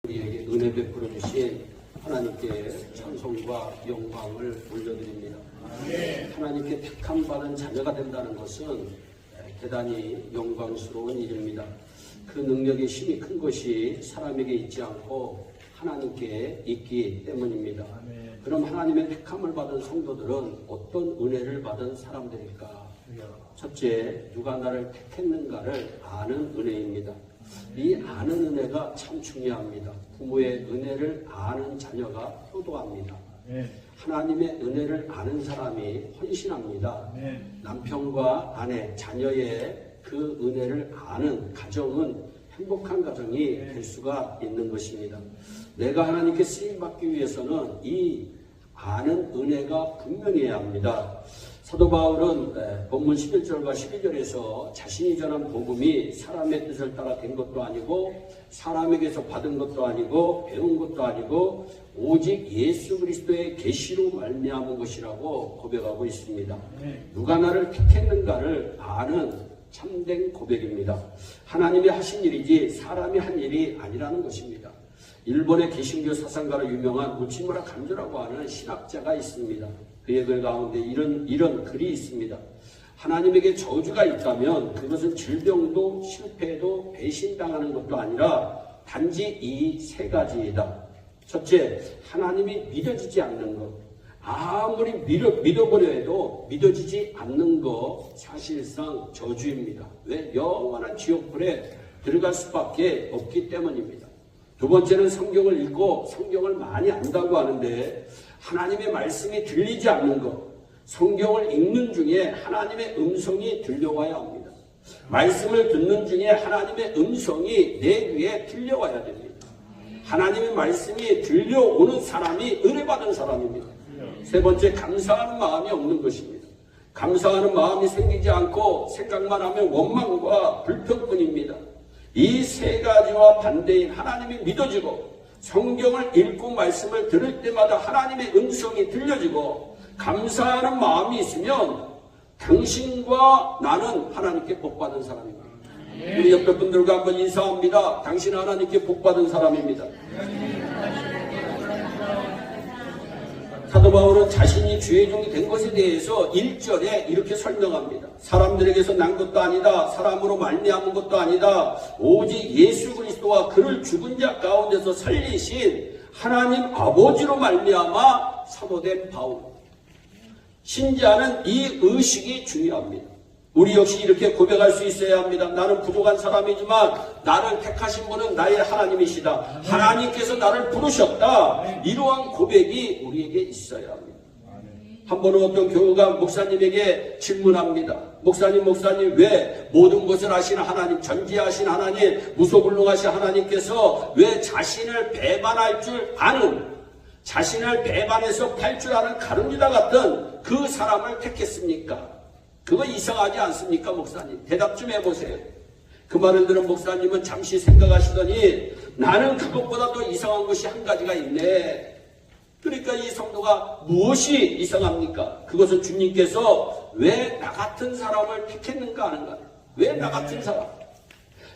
우리에게 은혜 베풀어 주신 하나님께 찬송과 영광을 올려드립니다. 하나님께 택함 받은 자녀가 된다는 것은 대단히 영광스러운 일입니다. 그 능력의 힘이 큰 것이 사람에게 있지 않고 하나님께 있기 때문입니다. 그럼 하나님의 택함을 받은 성도들은 어떤 은혜를 받은 사람들일까? 첫째, 누가 나를 택했는가를 아는 은혜입니다. 이 아는 은혜가 참 중요합니다. 부모의 은혜를 아는 자녀가 효도합니다. 하나님의 은혜를 아는 사람이 헌신합니다. 남편과 아내, 자녀의 그 은혜를 아는 가정은 행복한 가정이 될 수가 있는 것입니다. 내가 하나님께 쓰임받기 위해서는 이 아는 은혜가 분명해야 합니다. 사도 바울은 본문 11절과 12절에서 자신이 전한 복음이 사람의 뜻을 따라 된 것도 아니고 사람에게서 받은 것도 아니고 배운 것도 아니고 오직 예수 그리스도의 계시로 말미암은 것이라고 고백하고 있습니다. 누가 나를 택했는가를 아는 참된 고백입니다. 하나님이 하신 일이지 사람이 한 일이 아니라는 것입니다. 일본의 개신교 사상가로 유명한 우치무라 간조라고 하는 신학자가 있습니다. 그의 글 가운데 이런 글이 있습니다. 하나님에게 저주가 있다면 그것은 질병도 실패도 배신당하는 것도 아니라 단지 이 세 가지이다. 첫째, 하나님이 믿어지지 않는 것. 아무리 믿어보려 해도 믿어지지 않는 것 사실상 저주입니다. 왜? 영원한 지옥불에 들어갈 수밖에 없기 때문입니다. 두 번째는 성경을 읽고 성경을 많이 안다고 하는데 하나님의 말씀이 들리지 않는 것. 성경을 읽는 중에 하나님의 음성이 들려와야 합니다. 말씀을 듣는 중에 하나님의 음성이 내 귀에 들려와야 됩니다. 하나님의 말씀이 들려오는 사람이 은혜받은 사람입니다. 세 번째, 감사하는 마음이 없는 것입니다. 감사하는 마음이 생기지 않고 생각만 하면 원망과 불평뿐입니다. 이 세 가지와 반대인 하나님이 믿어지고 성경을 읽고 말씀을 들을 때마다 하나님의 음성이 들려지고 감사하는 마음이 있으면 당신과 나는 하나님께 복받은 사람입니다. 우리 옆에 분들과 한번 인사합니다. 당신은 하나님께 복받은 사람입니다. 사도 바울은 자신이 주의 종이 된 것에 대해서 1절에 이렇게 설명합니다. 사람들에게서 난 것도 아니다. 사람으로 말미암은 것도 아니다. 오직 예수 그리스도와 그를 죽은 자 가운데서 살리신 하나님 아버지로 말미암아 사도된 바울. 신자는 이 의식이 중요합니다. 우리 역시 이렇게 고백할 수 있어야 합니다. 나는 부족한 사람이지만 나를 택하신 분은 나의 하나님이시다. 하나님께서 나를 부르셨다. 이러한 고백이 우리에게 있어야 합니다. 한 번은 어떤 교우가 목사님에게 질문합니다. 목사님 왜 모든 것을 아시는 하나님, 전지하신 하나님, 무소불능하신 하나님께서 왜 자신을 배반할 줄 아는, 자신을 배반해서 팔 줄 아는 가룟유다 같던 그 사람을 택했습니까? 그거 이상하지 않습니까, 목사님? 대답 좀 해보세요. 그 말을 들은 목사님은 잠시 생각하시더니 나는 그것보다 더 이상한 것이 한 가지가 있네. 그러니까 이 성도가 무엇이 이상합니까? 그것은 주님께서 왜 나 같은 사람을 택했는가 하는 거예요. 왜 나 같은 사람?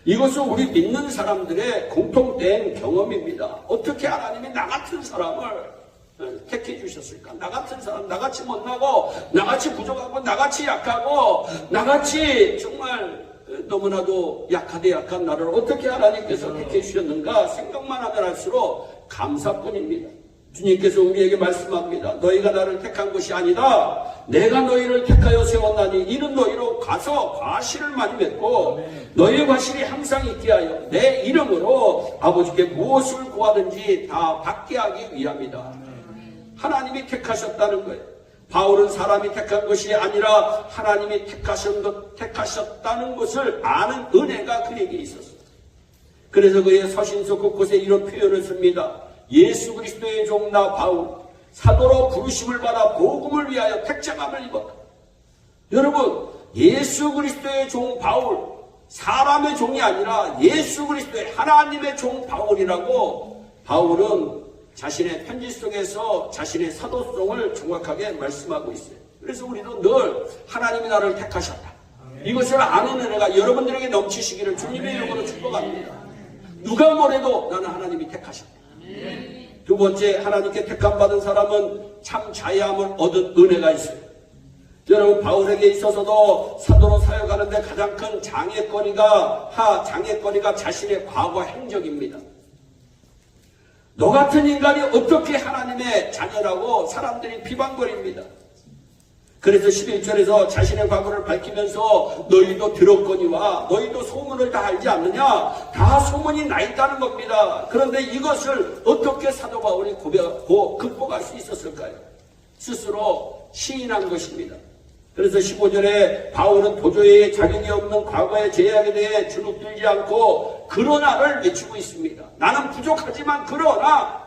이것은 우리 믿는 사람들의 공통된 경험입니다. 어떻게 하나님이 나 같은 사람을 택해 주셨을까? 나 같은 사람, 나같이 못나고, 나같이 부족하고, 나같이 약하고, 나같이 정말 너무나도 약하되 약한 나를 어떻게 하나님께서 택해 주셨는가 생각만 하면 할수록 감사뿐입니다. 주님께서 우리에게 말씀합니다. 너희가 나를 택한 것이 아니다. 내가 너희를 택하여 세웠나니 이는 너희로 가서 과실을 많이 맺고 너희의 과실이 항상 있게 하여 내 이름으로 아버지께 무엇을 구하든지 다 받게 하기 위함이다. 하나님이 택하셨다는 거예요. 바울은 사람이 택한 것이 아니라 하나님이 택하셨다는 것을 아는 은혜가 그에게 있었어요. 그래서 그의 서신서 곳곳에 이런 표현을 씁니다. 예수 그리스도의 종 나 바울, 사도로 부르심을 받아 복음을 위하여 택정함을 입었다. 여러분, 예수 그리스도의 종 바울, 사람의 종이 아니라 예수 그리스도의 하나님의 종 바울이라고 바울은 자신의 편지 속에서 자신의 사도성을 정확하게 말씀하고 있어요. 그래서 우리도 늘 하나님이 나를 택하셨다. 이것을 아는 은혜가 여러분들에게 넘치시기를 주님의 이름으로 축복합니다. 누가 뭐래도 나는 하나님이 택하셨다. 두 번째, 하나님께 택함받은 사람은 참 자유함을 얻은 은혜가 있어요. 여러분, 바울에게 있어서도 사도로 사역하는데 가장 큰 장애거리가 자신의 과거 행적입니다. 너 같은 인간이 어떻게 하나님의 자녀라고 사람들이 비방거립니다. 그래서 11절에서 자신의 과거를 밝히면서 너희도 들었거니와 너희도 소문을 다 알지 않느냐? 다 소문이 나 있다는 겁니다. 그런데 이것을 어떻게 사도 바울이 극복할 수 있었을까요? 스스로 시인한 것입니다. 그래서 15절에 바울은 도저히 자격이 없는 과거의 제약에 대해 주눅들지 않고 그러나를 외치고 있습니다. 나는 부족하지만 그러나,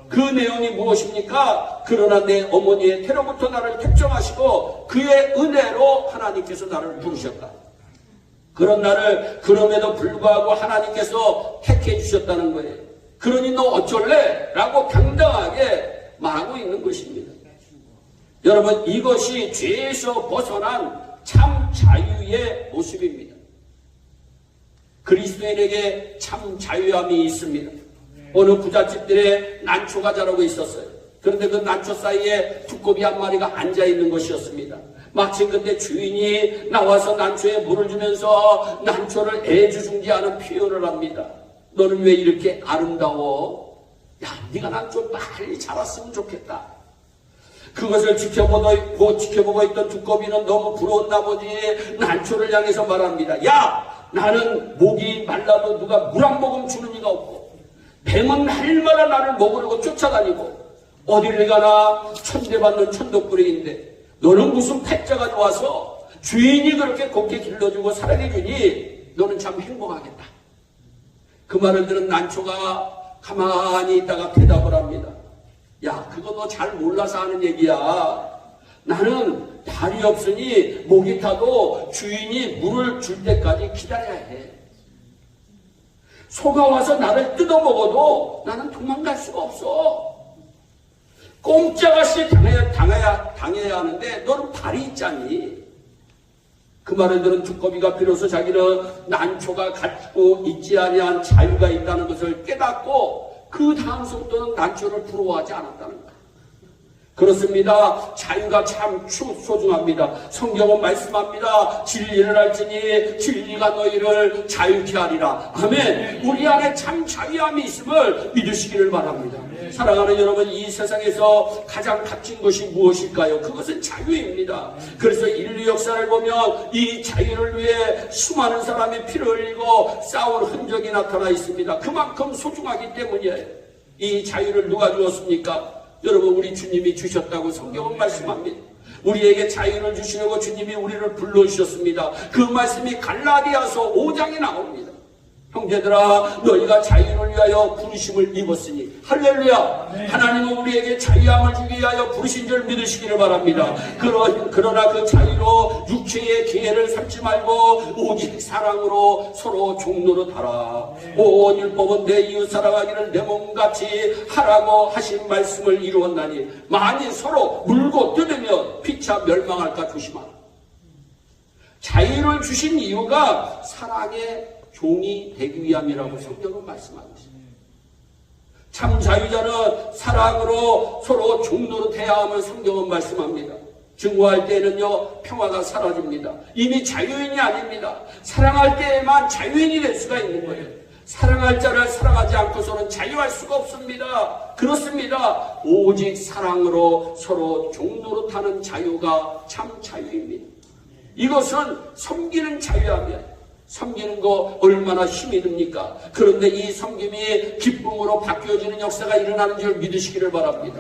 그 내용이 무엇입니까? 그러나 내 어머니의 태로부터 나를 택정하시고 그의 은혜로 하나님께서 나를 부르셨다. 그런 나를 그럼에도 불구하고 하나님께서 택해 주셨다는 거예요. 그러니 너 어쩔래? 라고 당당하게 말하고 있는 것입니다. 여러분, 이것이 죄에서 벗어난 참 자유의 모습입니다. 그리스도인에게 참 자유함이 있습니다. 어느 부잣집들에 난초가 자라고 있었어요. 그런데 그 난초 사이에 두꺼비 한 마리가 앉아있는 것이었습니다. 마침 그때 주인이 나와서 난초에 물을 주면서 난초를 애주중지하는 표현을 합니다. 너는 왜 이렇게 아름다워? 야, 네가 난초 빨리 자랐으면 좋겠다. 그것을 지켜보고 있던 두꺼비는 너무 부러운 나머지 난초를 향해서 말합니다. 야, 나는 목이 말라도 누가 물 한 모금 주는 이가 없고 뱀은 날마다 나를 먹으려고 쫓아다니고 어디를 가나 천대받는 천덕꾸러기인데 너는 무슨 패자가 좋아서 주인이 그렇게 곱게 길러주고 사랑해주니 너는 참 행복하겠다. 그 말을 들은 난초가 가만히 있다가 대답을 합니다. 야, 그거 너 잘 몰라서 하는 얘기야. 나는 발이 없으니 목이 타도 주인이 물을 줄 때까지 기다려야 해. 소가 와서 나를 뜯어먹어도 나는 도망갈 수가 없어. 꼼짝없이 당해야 하는데 너는 발이 있잖니. 그 말을 들은 두꺼비가 비로소 자기는 난초가 갖고 있지 아니한 자유가 있다는 것을 깨닫고 그 다음부터는 난초를 부러워하지 않았다는 거예요. 그렇습니다. 자유가 참 소중합니다. 성경은 말씀합니다. 진리를 알지니 진리가 너희를 자유케 하리라. 아멘. 우리 안에 참 자유함이 있음을 믿으시기를 바랍니다. 사랑하는 여러분, 이 세상에서 가장 값진 것이 무엇일까요? 그것은 자유입니다. 그래서 인류 역사를 보면 이 자유를 위해 수많은 사람이 피를 흘리고 싸운 흔적이 나타나 있습니다. 그만큼 소중하기 때문이에요. 이 자유를 누가 주었습니까? 여러분, 우리 주님이 주셨다고 성경은 말씀합니다. 우리에게 자유를 주시려고 주님이 우리를 불러주셨습니다. 그 말씀이 갈라디아서 5장에 나옵니다. 형제들아, 너희가 자유를 위하여 부르심을 입었으니 할렐루야. 네. 하나님은 우리에게 자유함을 주기 위하여 부르신 줄 믿으시기를 바랍니다. 그러나 그 자유로 육체의 기회를 삼지 말고 오직 사랑으로 서로 종로로 달아. 온 율법은 내 이웃 사랑하기를 내 몸같이 하라고 하신 말씀을 이루었나니 만일 서로 물고 뜯으면 피차 멸망할까 조심하라. 자유를 주신 이유가 사랑의 종이 되기 위함이라고 성경은 말씀하고 있습니다. 참 자유자는 사랑으로 서로 종로로 대해야 함을 성경은 말씀합니다. 증오할 때는요, 평화가 사라집니다. 이미 자유인이 아닙니다. 사랑할 때에만 자유인이 될 수가 있는 거예요. 사랑할 자를 사랑하지 않고서는 자유할 수가 없습니다. 그렇습니다. 오직 사랑으로 서로 종로로 타는 자유가 참 자유입니다. 이것은 섬기는 자유함이에요. 섬기는 거 얼마나 힘이 듭니까? 그런데 이 섬김이 기쁨으로 바뀌어지는 역사가 일어나는 줄 믿으시기를 바랍니다.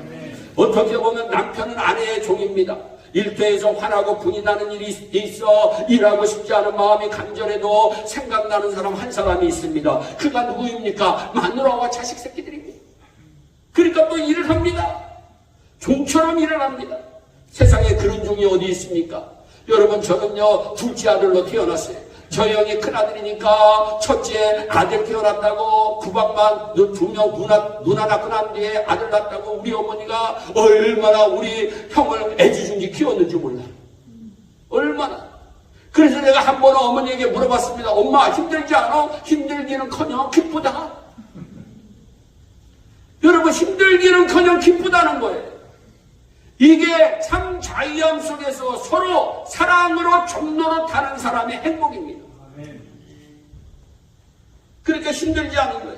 어떻게 보면 남편은 아내의 종입니다. 일터에서 화나고 분이 나는 일이 있어 일하고 싶지 않은 마음이 간절해도 생각나는 사람 한 사람이 있습니다. 그가 누구입니까? 마누라와 자식 새끼들입니다. 그러니까 또 일을 합니다. 종처럼 일을 합니다. 세상에 그런 종이 어디 있습니까? 여러분, 저는요 둘째 아들로 태어났어요. 저 형이 큰아들이니까 첫째 아들 태어났다고 구박만 두 명 누나 낳고 난 뒤에 아들 낳았다고 우리 어머니가 얼마나 우리 형을 애지중지 키웠는지 몰라요. 얼마나. 그래서 내가 한 번은 어머니에게 물어봤습니다. 엄마, 힘들지 않아? 힘들기는커녕 기쁘다. 여러분, 힘들기는커녕 기쁘다는 거예요. 이게 참 자유함 속에서 서로 사랑으로 종로로 타는 사람의 행복입니다. 그러니까 힘들지 않은 거예요.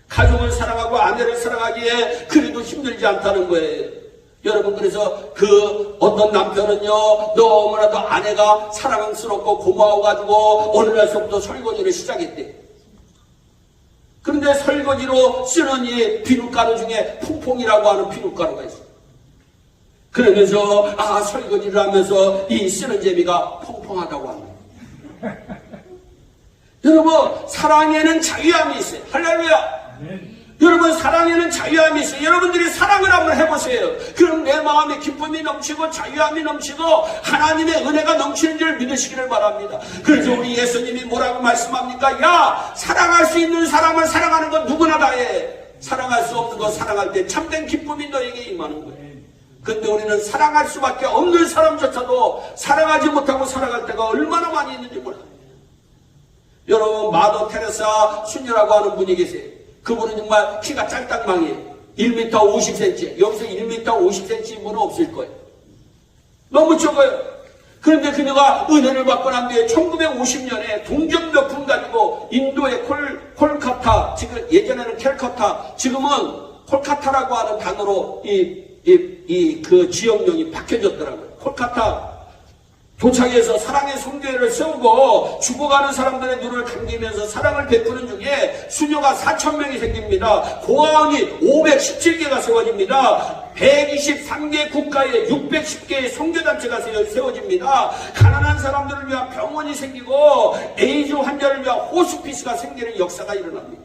가족을 사랑하고 아내를 사랑하기에 그래도 힘들지 않다는 거예요. 여러분, 그래서 그 어떤 남편은요, 너무나도 아내가 사랑스럽고 고마워가지고 어느 날서부터 설거지를 시작했대. 그런데 설거지로 쓰는 이 비눗가루 중에 퐁퐁이라고 하는 비눗가루가 있어요. 그러면서 설거지를 하면서 이 쓰는 재미가 퐁퐁하다고 합니다. 여러분, 사랑에는 자유함이 있어요. 할렐루야. 여러분, 사랑에는 자유함이 있어요. 여러분들이 사랑을 한번 해보세요. 그럼 내 마음에 기쁨이 넘치고 자유함이 넘치고 하나님의 은혜가 넘치는 줄 믿으시기를 바랍니다. 그래서 우리 예수님이 뭐라고 말씀합니까? 야, 사랑할 수 있는 사람을 사랑하는 건 누구나 다 해. 사랑할 수 없는 거 사랑할 때 참된 기쁨이 너에게 임하는 거예요. 근데 우리는 사랑할 수밖에 없는 사람조차도 사랑하지 못하고 살아갈 때가 얼마나 많이 있는지 몰라요. 여러분, 마더 테레사 수녀라고 하는 분이 계세요. 그분은 정말 키가 짤딱망이에요. 1m 50cm. 여기서 1m 50cm 분은 없을 거예요. 너무 적어요. 그런데 그녀가 은혜를 받고 난 뒤에 1950년에 동전 몇 푼 가지고 인도의 콜카타, 지금 예전에는 캘커타, 지금은 콜카타라고 하는 단어로 그 지역명이 바뀌어졌더라고요. 콜카타 도착해서 사랑의 성교회를 세우고 죽어가는 사람들의 눈을 감기면서 사랑을 베푸는 중에 수녀가 4,000명이 생깁니다. 고아원이 517개가 세워집니다. 123개 국가에 610개의 성교단체가 세워집니다. 가난한 사람들을 위한 병원이 생기고 에이즈 환자를 위한 호스피스가 생기는 역사가 일어납니다.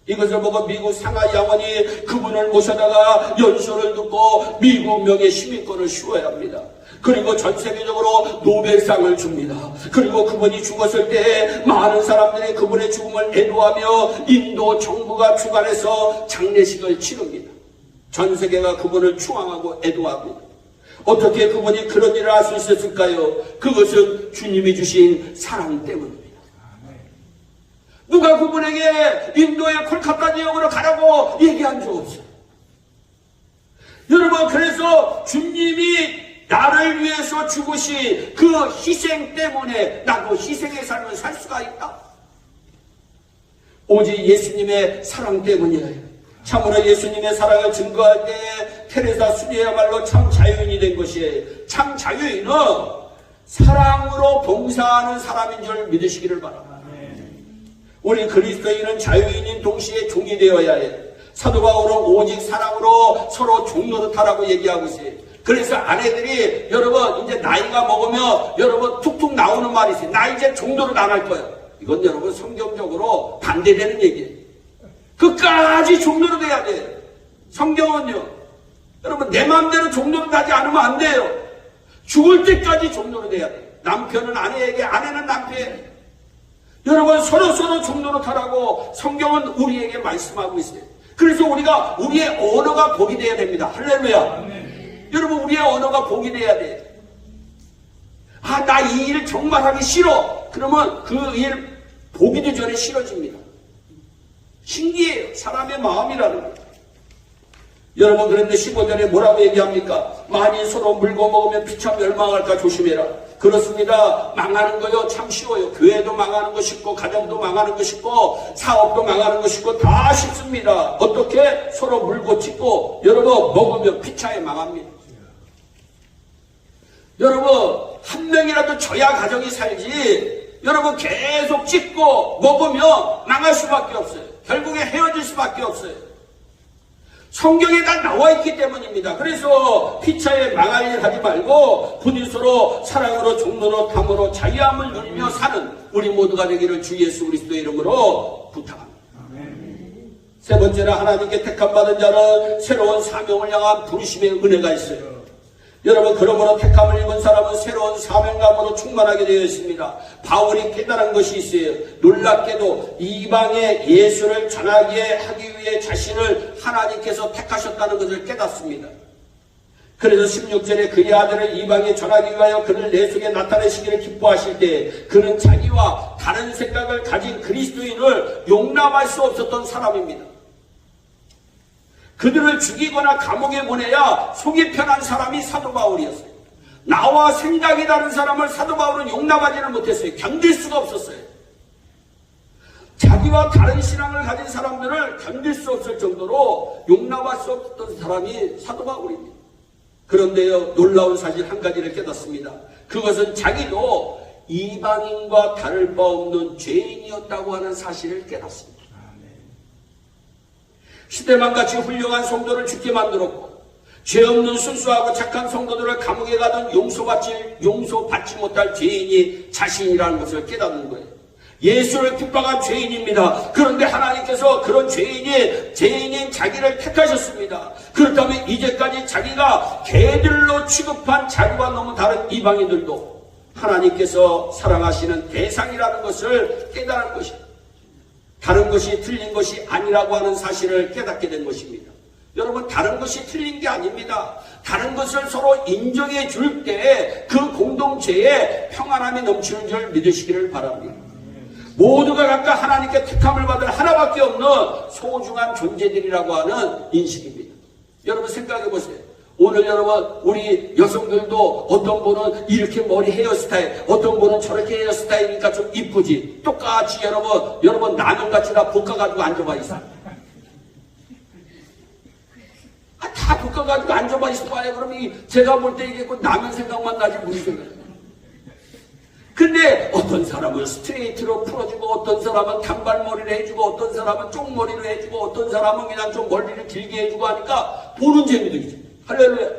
이것을 보고 미국 상하 양원이 그분을 모셔다가 연설을 듣고 미국 명예 시민권을 씌워야 합니다. 그리고 전 세계적으로 노벨상을 줍니다. 그리고 그분이 죽었을 때 많은 사람들이 그분의 죽음을 애도하며 인도 정부가 주관해서 장례식을 치릅니다. 전 세계가 그분을 추앙하고 애도합니다. 어떻게 그분이 그런 일을 할 수 있었을까요? 그것은 주님이 주신 사랑 때문입니다. 누가 그분에게 인도의 콜카타 지역으로 가라고 얘기한 적 없어요. 여러분, 그래서 주님이 나를 위해서 죽으신 그 희생 때문에 나도 희생의 삶을 살 수가 있다. 오직 예수님의 사랑 때문이에요. 참으로 예수님의 사랑을 증거할 때 테레사 수녀야말로 참 자유인이 된 것이에요. 참 자유인은 사랑으로 봉사하는 사람인 줄 믿으시기를 바랍니다. 우리 그리스도인은 자유인인 동시에 종이 되어야 해요. 사도 바울은 오직 사랑으로 서로 종노릇하라고 얘기하고 있어요. 그래서 아내들이 여러분 이제 나이가 먹으면 여러분 툭툭 나오는 말이 있어요. 나 이제 종노릇 안 할 거예요. 이건 여러분 성경적으로 반대되는 얘기예요. 끝까지 종노릇 해야 돼요. 성경은요, 여러분 내 마음대로 종노릇 하지 않으면 안 돼요. 죽을 때까지 종노릇 해야 돼요. 남편은 아내에게, 아내는 남편에게. 여러분 서로 종노릇 하라고 성경은 우리에게 말씀하고 있어요. 그래서 우리가 우리의 언어가 복이 되어야 됩니다. 할렐루야. 여러분, 우리의 언어가 복이 돼야 돼. 나 이 일 정말 하기 싫어. 그러면 그 일 보기도 전에 싫어집니다. 신기해요. 사람의 마음이라는 거예요. 여러분, 그런데 15절에 뭐라고 얘기합니까? 만일 서로 물고 먹으면 피차 멸망할까 조심해라. 그렇습니다. 망하는 거요 참 쉬워요. 교회도 망하는 거 쉽고, 가정도 망하는 거 쉽고, 사업도 망하는 거 쉽고, 다 쉽습니다. 어떻게? 서로 물고 찢고, 여러분 먹으면 피차에 망합니다. 여러분, 한 명이라도 져야 가정이 살지, 여러분 계속 찢고 먹으면 망할 수밖에 없어요. 결국에 헤어질 수밖에 없어요. 성경에 다 나와 있기 때문입니다. 그래서 피차에 망할 일 하지 말고 부디 서로 사랑으로 종로로 탐으로 자유함을 누리며 사는 우리 모두가 되기를 주 예수 그리스도의 이름으로 부탁합니다. 세 번째는 하나님께 택함받은 자는 새로운 사명을 향한 부르심의 은혜가 있어요. 여러분, 그러므로 택함을 입은 사람은 새로운 사명감으로 충만하게 되어 있습니다. 바울이 깨달은 것이 있어요. 놀랍게도 이방의 예수를 전하게 하기 위해 자신을 하나님께서 택하셨다는 것을 깨닫습니다. 그래서 16절에 그의 아들을 이방에 전하기 위하여 그를 내 속에 나타내시기를 기뻐하실 때 그는 자기와 다른 생각을 가진 그리스도인을 용납할 수 없었던 사람입니다. 그들을 죽이거나 감옥에 보내야 속이 편한 사람이 사도 바울이었어요. 나와 생각이 다른 사람을 사도 바울은 용납하지는 못했어요. 견딜 수가 없었어요. 자기와 다른 신앙을 가진 사람들을 견딜 수 없을 정도로 용납할 수 없었던 사람이 사도 바울입니다. 그런데요, 놀라운 사실 한 가지를 깨닫습니다. 그것은 자기도 이방인과 다를 바 없는 죄인이었다고 하는 사실을 깨닫습니다. 시대만같이 훌륭한 성도를 죽게 만들었고 죄 없는 순수하고 착한 성도들을 감옥에 가던 용서받지 못할 죄인이 자신이라는 것을 깨닫는 거예요. 예수를 핍박한 죄인입니다. 그런데 하나님께서 그런 죄인인 자기를 택하셨습니다. 그렇다면 이제까지 자기가 개들로 취급한 자기와 너무 다른 이방인들도 하나님께서 사랑하시는 대상이라는 것을 깨달은 것입니다. 다른 것이 틀린 것이 아니라고 하는 사실을 깨닫게 된 것입니다. 여러분, 다른 것이 틀린 게 아닙니다. 다른 것을 서로 인정해 줄 때 그 공동체에 평안함이 넘치는 줄 믿으시기를 바랍니다. 모두가 각각 하나님께 택함을 받을 하나밖에 없는 소중한 존재들이라고 하는 인식입니다. 여러분 생각해 보세요. 오늘 여러분 우리 여성들도 어떤 분은 이렇게 머리 헤어스타일, 어떤 분은 저렇게 헤어스타일이니까 좀 이쁘지. 똑같이 여러분 라면같이 다 볶아가지고 앉아봐 있어. 다 볶아가지고 앉아봐 있어봐요. 그럼 제가 볼 때 이게 꼭 라면 생각만 나지 무슨 생각이에요. 근데 어떤 사람은 스트레이트로 풀어주고 어떤 사람은 단발머리를 해주고 어떤 사람은 쪽머리로 해주고 어떤 사람은 그냥 좀 머리를 길게 해주고 하니까 보는 재미도 있죠. 할렐루야.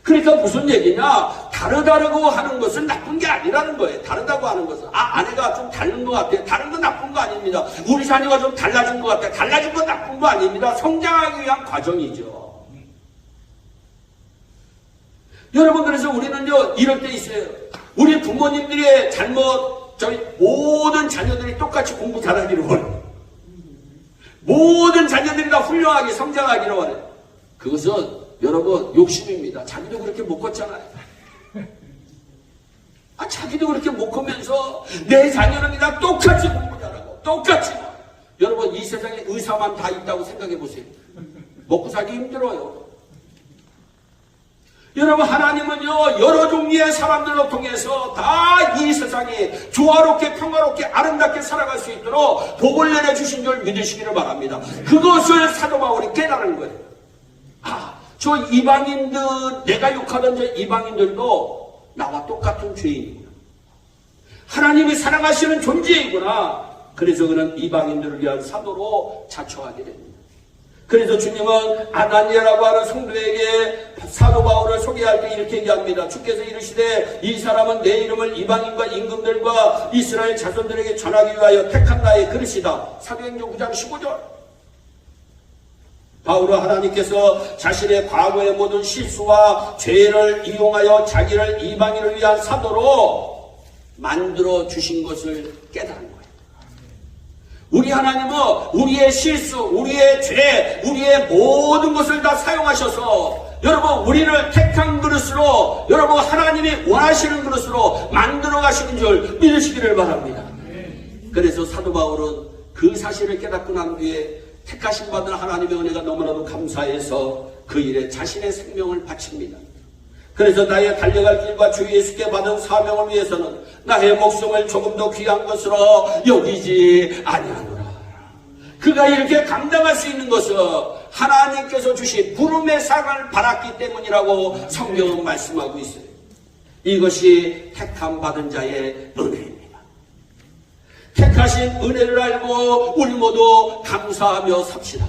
그러니까 무슨 얘기냐, 다르다고 하는 것은 나쁜 게 아니라는 거예요. 다르다고 하는 것은 아내가 좀 다른 것 같아요. 다른 건 나쁜 거 아닙니다. 우리 자녀가 좀 달라진 것 같아요. 달라진 건 나쁜 거 아닙니다. 성장하기 위한 과정이죠. 여러분, 그래서 우리는요 이럴 때 있어요. 우리 부모님들의 잘못, 저희 모든 자녀들이 똑같이 공부 잘하기를 원해요. 모든 자녀들이 다 훌륭하게 성장하기를 원해요. 그것은 여러분 욕심입니다. 자기도 그렇게 못 컸잖아요. 자기도 그렇게 못 크면서 내 자녀는 그냥 똑같이 공부 잘하고 똑같이. 여러분 이 세상에 의사만 다 있다고 생각해 보세요. 먹고 살기 힘들어요. 여러분 하나님은요 여러 종류의 사람들로 통해서 다 이 세상에 조화롭게 평화롭게 아름답게 살아갈 수 있도록 복을 내려주신 줄 믿으시기를 바랍니다. 그것을 사도 바울이 깨달은 거예요. 저 이방인들, 내가 욕하던 저 이방인들도 나와 똑같은 죄인이구나. 하나님이 사랑하시는 존재이구나. 그래서 그는 이방인들을 위한 사도로 자처하게 됩니다. 그래서 주님은 아나니아라고 하는 성도에게 사도 바울을 소개할 때 이렇게 얘기합니다. 주께서 이르시되 이 사람은 내 이름을 이방인과 임금들과 이스라엘 자손들에게 전하기 위하여 택한 나의 그릇이다. 사도행전 9장 15절. 바울은 하나님께서 자신의 과거의 모든 실수와 죄를 이용하여 자기를 이방인을 위한 사도로 만들어 주신 것을 깨달은 거예요. 우리 하나님은 우리의 실수, 우리의 죄, 우리의 모든 것을 다 사용하셔서 여러분 우리를 택한 그릇으로, 여러분 하나님이 원하시는 그릇으로 만들어 가시는 줄 믿으시기를 바랍니다. 그래서 사도 바울은 그 사실을 깨닫고 난 뒤에 택하심 받은 하나님의 은혜가 너무나도 감사해서 그 일에 자신의 생명을 바칩니다. 그래서 나의 달려갈 길과 주 예수께 받은 사명을 위해서는 나의 목숨을 조금 더 귀한 것으로 여기지 아니하노라. 그가 이렇게 감당할 수 있는 것은 하나님께서 주신 부름의 상을 받았기 때문이라고 성경은 말씀하고 있어요. 이것이 택함 받은 자의 은혜입니다. 택하신 은혜를 알고 우리 모두 감사하며 삽시다.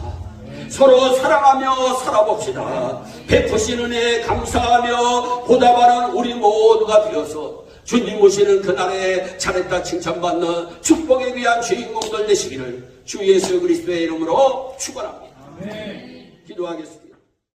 서로 사랑하며 살아봅시다. 베푸신 은혜에 감사하며 보답하는 우리 모두가 되어서 주님 오시는 그날에 잘했다 칭찬받는 축복에 귀한 주인공들 되시기를 주 예수 그리스도의 이름으로 축원합니다. 기도하겠습니다.